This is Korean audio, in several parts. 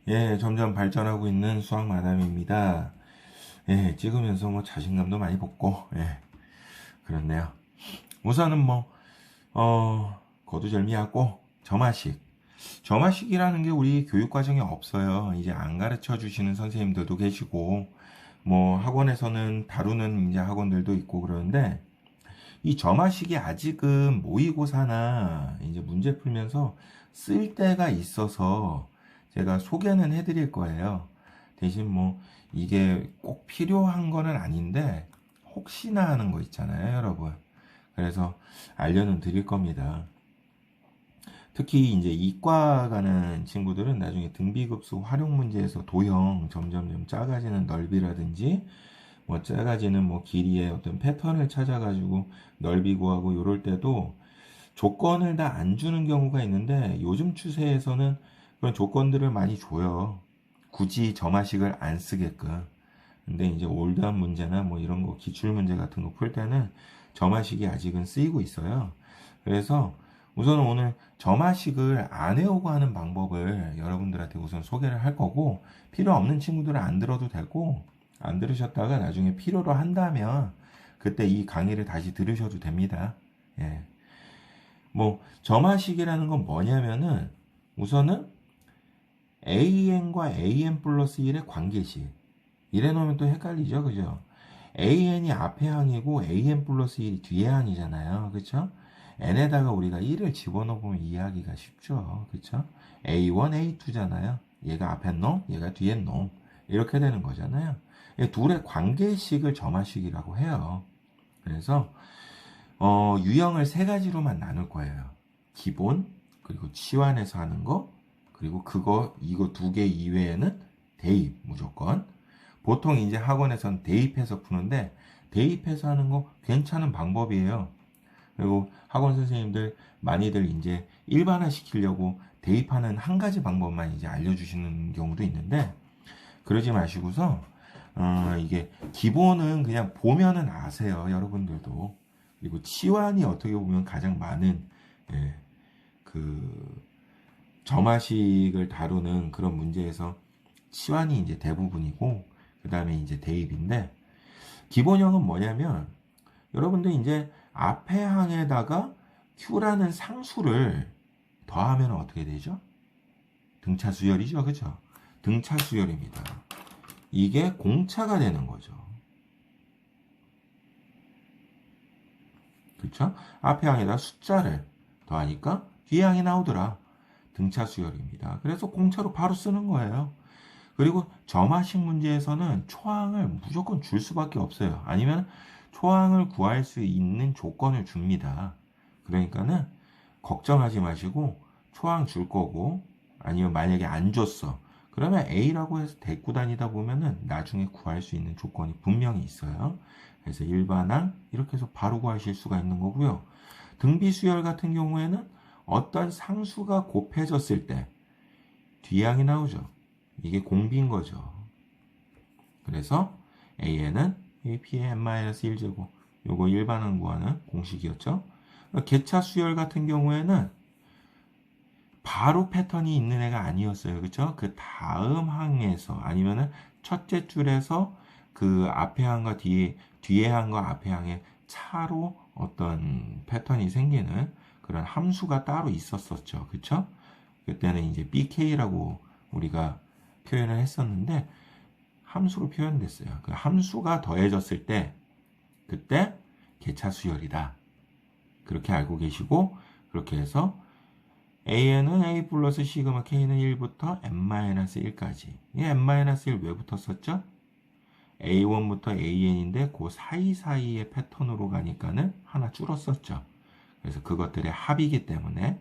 예, 점점 발전하고 있는 수학 마담입니다. 예, 찍으면서 뭐 자신감도 많이 붙고, 예, 그렇네요. 우선은 뭐, 거두절미하고, 점화식. 점화식이라는 게 우리 교육 과정에 없어요. 이제 안 가르쳐 주시는 선생님들도 계시고, 뭐, 학원에서는 다루는 이제 학원들도 있고 그러는데, 이 점화식이 아직은 모의고사나 이제 문제 풀면서 쓸 때가 있어서 제가 소개는 해드릴 거예요. 대신 뭐 이게 꼭 필요한 거는 아닌데 혹시나 하는 거 있잖아요, 여러분. 그래서 알려는 드릴 겁니다. 특히 이제 이과 가는 친구들은 나중에 등비급수 활용 문제에서 도형 점점점 작아지는 넓이라든지 뭐 작아지는 뭐 길이의 어떤 패턴을 찾아가지고 넓이 구하고 이럴 때도 조건을 다 안 주는 경우가 있는데 요즘 추세에서는 그런 조건들을 많이 줘요. 굳이 점화식을 안 쓰게끔. 근데 이제 올드한 문제나 뭐 이런 거 기출 문제 같은 거 풀 때는 점화식이 아직은 쓰이고 있어요. 그래서 우선 오늘 점화식을 안 해오고 하는 방법을 여러분들한테 우선 소개를 할 거고 필요 없는 친구들은 안 들어도 되고 안 들으셨다가 나중에 필요로 한다면 그때 이 강의를 다시 들으셔도 됩니다. 예. 뭐 점화식이라는 건 뭐냐면은 우선은 an과 an 플러스 1의 관계식. 이래 놓으면 또 헷갈리죠, 그죠? an이 앞에 항이고 an 플러스 1이 뒤에 항이잖아요, 그쵸? n에다가 우리가 1을 집어넣으면 이해하기가 쉽죠, 그쵸? a1, a2잖아요. 얘가 앞에 놈, 얘가 뒤에 놈. 이렇게 되는 거잖아요. 이 둘의 관계식을 점화식이라고 해요. 그래서 유형을 세 가지로만 나눌 거예요. 기본, 그리고 치환해서 하는 거, 그리고 이거 두 개 이외에는 대입 무조건. 보통 이제 학원에서는 대입해서 푸는데 대입해서 하는 거 괜찮은 방법이에요. 그리고 학원 선생님들 많이들 이제 일반화 시키려고 대입하는 한 가지 방법만 이제 알려주시는 경우도 있는데 그러지 마시고서 이게 기본은 그냥 보면은 아세요, 여러분들도. 그리고 치환이 어떻게 보면 가장 많은 예, 그 점화식을 다루는 그런 문제에서 치환이 이제 대부분이고 그 다음에 이제 대입인데 기본형은 뭐냐면 여러분들 이제 앞에 항에다가 Q라는 상수를 더하면 어떻게 되죠? 등차 수열이죠, 그죠? 등차 수열입니다. 이게 공차가 되는 거죠. 그쵸? 앞에 항에다 숫자를 더하니까 뒤에 항이 나오더라. 등차 수열입니다. 그래서 공차로 바로 쓰는 거예요. 그리고 점화식 문제에서는 초항을 무조건 줄 수밖에 없어요. 아니면 초항을 구할 수 있는 조건을 줍니다. 그러니까는 걱정하지 마시고 초항 줄 거고 아니면 만약에 안 줬어. 그러면 A라고 해서 데리고 다니다 보면은 나중에 구할 수 있는 조건이 분명히 있어요. 그래서 일반항 이렇게 해서 바로 구하실 수가 있는 거고요. 등비수열 같은 경우에는 어떤 상수가 곱해졌을 때 뒤항이 나오죠. 이게 공비인 거죠. 그래서 AN은 AP의 n-1제곱 요거 일반항 구하는 공식이었죠. 개차 수열 같은 경우에는 바로 패턴이 있는 애가 아니었어요. 그쵸? 그 다음 항에서 아니면은 첫째 줄에서 그 앞에 항과 뒤에 항과 앞에 항의 차로 어떤 패턴이 생기는 그런 함수가 따로 있었었죠. 그쵸? 그때는 이제 BK라고 우리가 표현을 했었는데 함수로 표현됐어요. 그 함수가 더해졌을 때 그때 개차 수열이다. 그렇게 알고 계시고 그렇게 해서 AN은 A 플러스 시그마 K는 1부터 n-1까지. 이 n-1 왜 붙었었죠? A1부터 AN인데 그 사이사이의 패턴으로 가니까는 하나 줄었었죠. 그래서 그것들의 합이기 때문에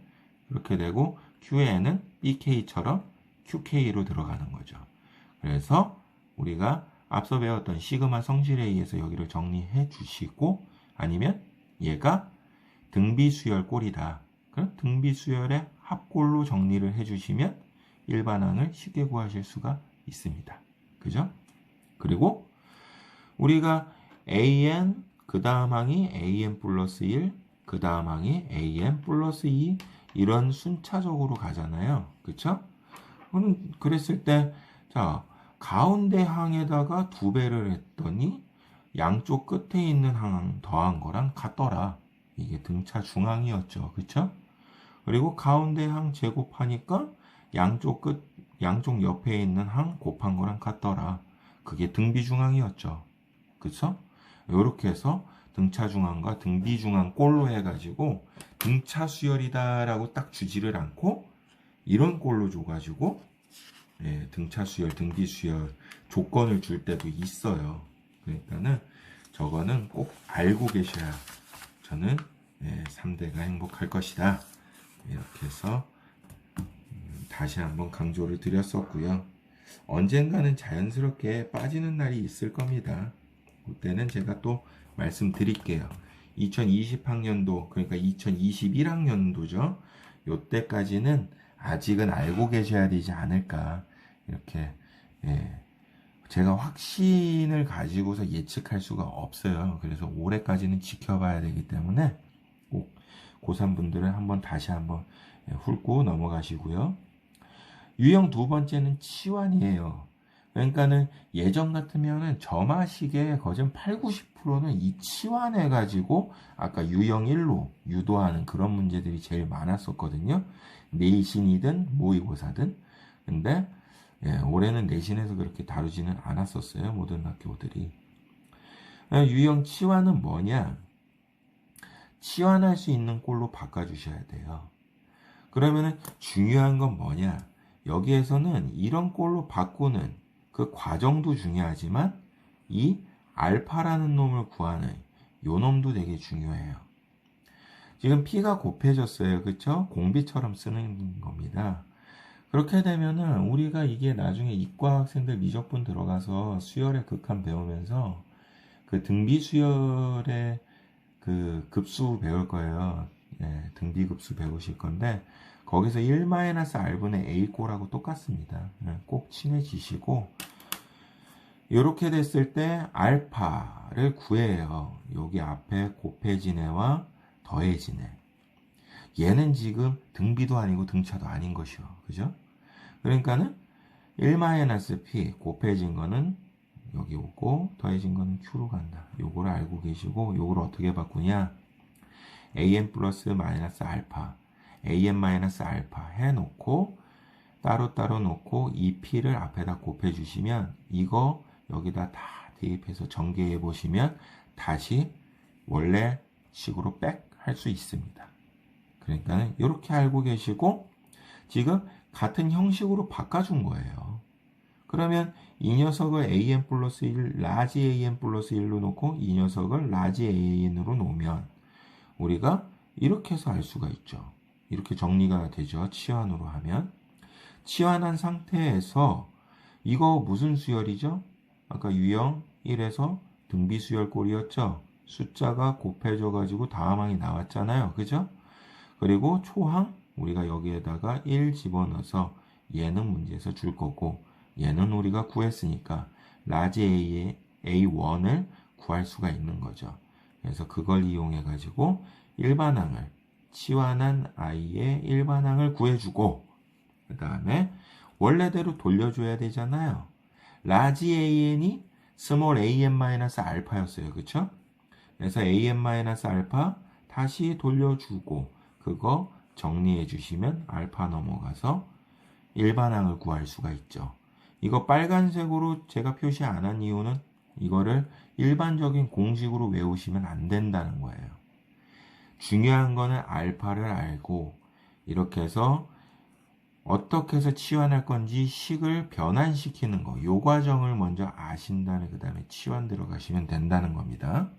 그렇게 되고 QN은 BK처럼 QK로 들어가는 거죠. 그래서 우리가 앞서 배웠던 시그마 성질에 의해서 여기를 정리해 주시고 아니면 얘가 등비수열 꼴이다. 그럼 등비수열의 합꼴로 정리를 해주시면 일반항을 쉽게 구하실 수가 있습니다. 그죠? 그리고 우리가 AN 그 다음 항이 AN 플러스 1 그 다음 항이 AN 플러스 2 이런 순차적으로 가잖아요. 그쵸? 그랬을 때, 자, 가운데 항에다가 2배를 했더니 양쪽 끝에 있는 항 더한 거랑 같더라. 이게 등차 중항이었죠. 그쵸? 그리고 가운데 항 제곱하니까 양쪽 옆에 있는 항 곱한 거랑 같더라. 그게 등비중항이었죠. 그쵸? 요렇게 해서 등차중항과 등비중항 꼴로 해가지고 등차수열이다라고 딱 주지를 않고 이런 꼴로 줘가지고 등차수열, 등비수열 조건을 줄 때도 있어요. 그러니까는 저거는 꼭 알고 계셔야 저는 3대가 행복할 것이다. 이렇게 해서 다시 한번 강조를 드렸었고요. 언젠가는 자연스럽게 빠지는 날이 있을 겁니다. 그때는 제가 또 말씀드릴게요. 2020학년도, 그러니까 2021학년도죠. 요때까지는 아직은 알고 계셔야 되지 않을까. 이렇게, 제가 확신을 가지고서 예측할 수가 없어요. 그래서 올해까지는 지켜봐야 되기 때문에 꼭 고3분들은 다시 한번 훑고 넘어가시고요. 유형 두 번째는 치환이에요. 그러니까는 예전 같으면은 점화식의 거진 8, 90%는 이 치환해가지고 아까 유형 1로 유도하는 그런 문제들이 제일 많았었거든요. 내신이든 모의고사든. 근데 올해는 내신에서 그렇게 다루지는 않았었어요. 모든 학교들이. 유형 치환은 뭐냐? 치환할 수 있는 꼴로 바꿔주셔야 돼요. 그러면은 중요한 건 뭐냐? 여기에서는 이런 꼴로 바꾸는 그 과정도 중요하지만 이 알파라는 놈을 구하는 요 놈도 되게 중요해요. 지금 P가 곱해졌어요. 그쵸? 공비처럼 쓰는 겁니다. 그렇게 되면은 우리가 이게 나중에 이과 학생들 미적분 들어가서 수열의 극한 배우면서 그 등비수열의 그 급수 배울 거예요. 등비급수 배우실 건데 거기서 1-R분의 A꼴하고 똑같습니다. 꼭 친해지시고 이렇게 됐을 때 알파를 구해요. 여기 앞에 곱해진 애와 더해진 애. 얘는 지금 등비도 아니고 등차도 아닌 것이요. 그죠? 그러니까는 1-P 곱해진 거는 여기 오고 더해진 거는 Q로 간다. 요거를 알고 계시고 요거를 어떻게 바꾸냐? AN 플러스 마이너스 알파 AN 마이너스 알파 해놓고 따로따로 놓고 이 P를 앞에다 곱해주시면 이거 여기다 다 대입해서 전개해 보시면 다시 원래 식으로 백 할 수 있습니다. 그러니까 이렇게 알고 계시고 지금 같은 형식으로 바꿔준 거예요. 그러면 이 녀석을 AN 플러스 1, 라지 AN 플러스 1로 놓고 이 녀석을 라지 AN으로 놓으면 우리가 이렇게 해서 알 수가 있죠. 이렇게 정리가 되죠. 치환으로 하면. 치환한 상태에서 이거 무슨 수열이죠? 아까 유형 1에서 등비수열꼴이었죠. 숫자가 곱해져 가지고 다음 항이 나왔잖아요. 그죠? 그리고 초항 우리가 여기에다가 1 집어넣어서 얘는 문제에서 줄 거고 얘는 우리가 구했으니까 라지 A의 A1을 구할 수가 있는 거죠. 그래서 그걸 이용해 가지고 일반항을 치환한 I의 일반항을 구해주고 그 다음에 원래대로 돌려줘야 되잖아요. 라지 AN이 스몰 AN-알파였어요. 그쵸? 그래서 AN-알파 다시 돌려주고 그거 정리해 주시면 알파 넘어가서 일반항을 구할 수가 있죠. 이거 빨간색으로 제가 표시 안 한 이유는 이거를 일반적인 공식으로 외우시면 안 된다는 거예요. 중요한 거는 알파를 알고 이렇게 해서 어떻게 해서 치환할 건지 식을 변환시키는 거, 요 과정을 먼저 아신 다음에 그 다음에 치환 들어가시면 된다는 겁니다.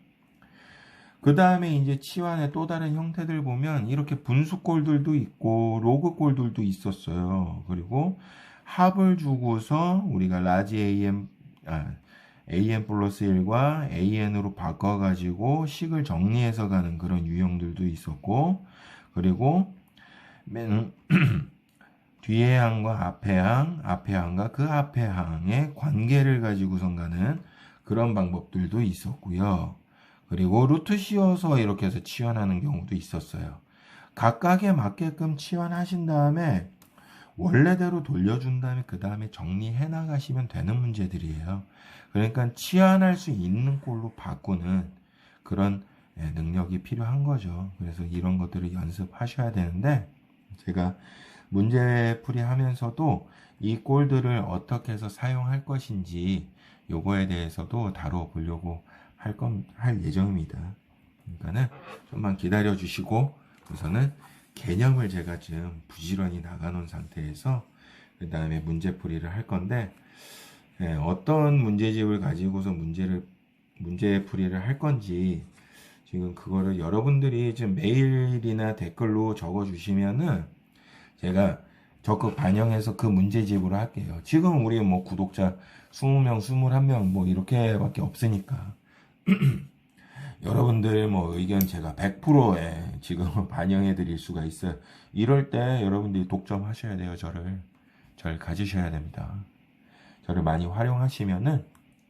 그 다음에 이제 치환의 또 다른 형태들 보면 이렇게 분수꼴들도 있고 로그꼴들도 있었어요. 그리고 합을 주고서 우리가 라지 AN 플러스 1과 AN으로 바꿔가지고 식을 정리해서 가는 그런 유형들도 있었고 그리고 맨 뒤에 항과 앞에 항과 그 앞에 항의 관계를 가지고선 가는 그런 방법들도 있었고요. 그리고 루트 씌워서 이렇게 해서 치환하는 경우도 있었어요. 각각에 맞게끔 치환하신 다음에 원래대로 돌려준 다음에 그 다음에 정리해 나가시면 되는 문제들이에요. 그러니까 치환할 수 있는 꼴로 바꾸는 그런 능력이 필요한 거죠. 그래서 이런 것들을 연습하셔야 되는데 제가 문제풀이 하면서도 이 꼴들을 어떻게 해서 사용할 것인지 요거에 대해서도 다뤄보려고 할 예정입니다. 그러니까는 좀만 기다려 주시고 우선은 개념을 제가 지금 부지런히 나가놓은 상태에서 그 다음에 문제풀이를 할 건데 어떤 문제집을 가지고서 문제풀이를 할 건지 지금 그거를 여러분들이 지금 메일이나 댓글로 적어 주시면은 제가 적극 반영해서 그 문제집으로 할게요. 지금 우리 뭐 구독자 20명, 21명 뭐 이렇게밖에 없으니까 여러분들 뭐 의견 제가 100%에 지금 반영해 드릴 수가 있어요. 이럴 때 여러분들이 독점하셔야 돼요. 저를 가지셔야 됩니다. 저를 많이 활용하시면은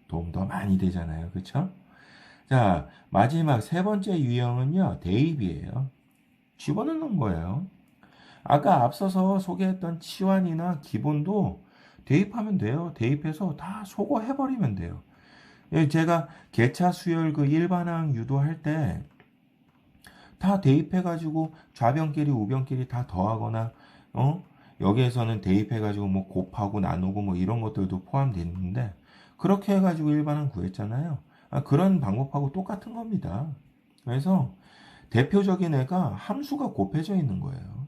도움 더 많이 되잖아요. 그쵸? 자, 마지막 세 번째 유형은요, 대입이에요. 집어넣는 거예요. 아까 앞서서 소개했던 치환이나 기본도 대입하면 돼요. 대입해서 다 소거해버리면 돼요. 제가 개차 수열 그 일반항 유도할 때 다 대입해가지고 좌변끼리 우변끼리 다 더하거나 여기에서는 대입해가지고 뭐 곱하고 나누고 뭐 이런 것들도 포함됐는데 그렇게 해가지고 일반항 구했잖아요. 그런 방법하고 똑같은 겁니다. 그래서 대표적인 애가 함수가 곱해져 있는 거예요.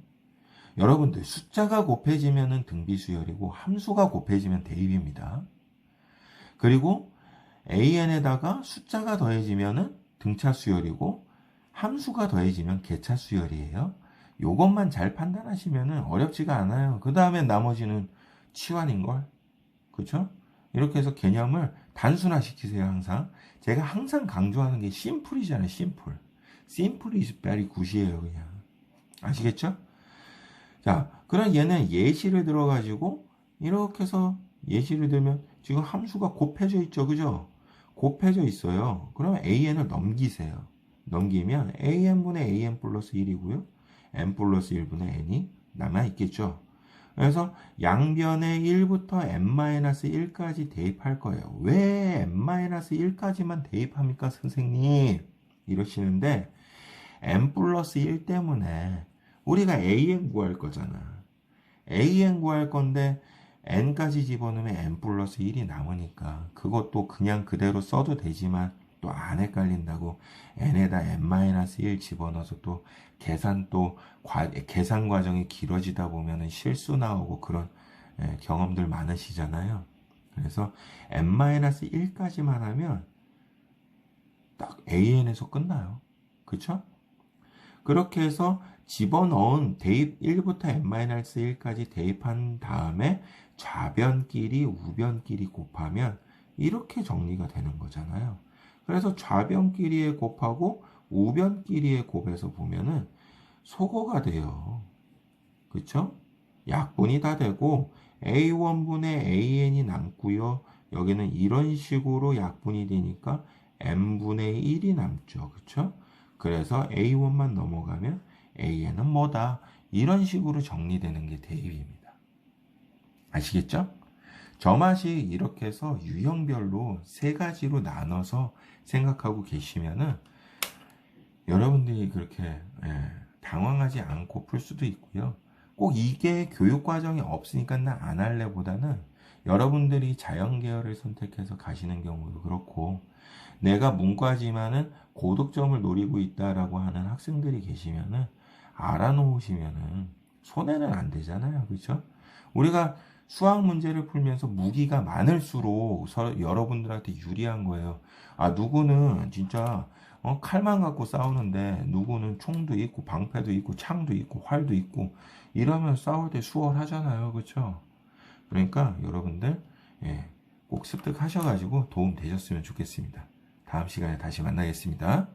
여러분들 숫자가 곱해지면은 등비수열이고 함수가 곱해지면 대입입니다. 그리고 AN에다가 숫자가 더해지면은 등차 수열이고 함수가 더해지면 개차 수열이에요. 요것만 잘 판단하시면은 어렵지가 않아요. 그 다음에 나머지는 치환인걸. 그쵸? 이렇게 해서 개념을 단순화시키세요, 항상. 제가 항상 강조하는 게 심플이잖아요, 심플. 심플 is very good이에요, 그냥. 아시겠죠? 자, 그럼 얘는 예시를 들어가지고, 이렇게 해서 예시를 들면, 지금 함수가 곱해져 있죠, 그죠? 곱해져 있어요. 그러면 AN을 넘기세요. 넘기면 AN분의 AN 플러스 1이고요. N 플러스 1분의 N이 남아있겠죠. 그래서 양변에 1부터 N-1까지 대입할 거예요. 왜 N-1까지만 대입합니까, 선생님? 이러시는데, N 플러스 1 때문에 우리가 AN 구할 거잖아. AN 구할 건데, N까지 집어넣으면 N 플러스 1이 남으니까, 그것도 그냥 그대로 써도 되지만, 또 안 헷갈린다고 n에다 n-1 집어넣어서 또 계산 과정이 길어지다 보면은 실수 나오고 그런 경험들 많으시잖아요. 그래서 n-1까지만 하면 딱 an에서 끝나요. 그쵸? 그렇게 해서 집어넣은 대입 1부터 n-1까지 대입한 다음에 좌변끼리 우변끼리 곱하면 이렇게 정리가 되는 거잖아요. 그래서 좌변끼리의 곱하고 우변끼리의 곱해서 보면은 소거가 돼요. 그쵸? 약분이 다 되고 A1분의 AN이 남고요. 여기는 이런 식으로 약분이 되니까 N분의 1이 남죠. 그쵸? 그래서 A1만 넘어가면 AN은 뭐다? 이런 식으로 정리되는 게 대입입니다. 아시겠죠? 저맛이 이렇게 해서 유형별로 세 가지로 나눠서 생각하고 계시면은 여러분들이 그렇게 당황하지 않고 풀 수도 있고요. 꼭 이게 교육 과정이 없으니까 나 안 할래 보다는 여러분들이 자연 계열을 선택해서 가시는 경우도 그렇고 내가 문과지만은 고득점을 노리고 있다라고 하는 학생들이 계시면은 알아놓으시면은 손해는 안 되잖아요. 그렇죠? 우리가 수학 문제를 풀면서 무기가 많을수록 여러분들한테 유리한 거예요. 누구는 진짜 칼만 갖고 싸우는데 누구는 총도 있고 방패도 있고 창도 있고 활도 있고 이러면 싸울 때 수월하잖아요. 그렇죠? 그러니까 여러분들 꼭 습득하셔가지고 도움 되셨으면 좋겠습니다. 다음 시간에 다시 만나겠습니다.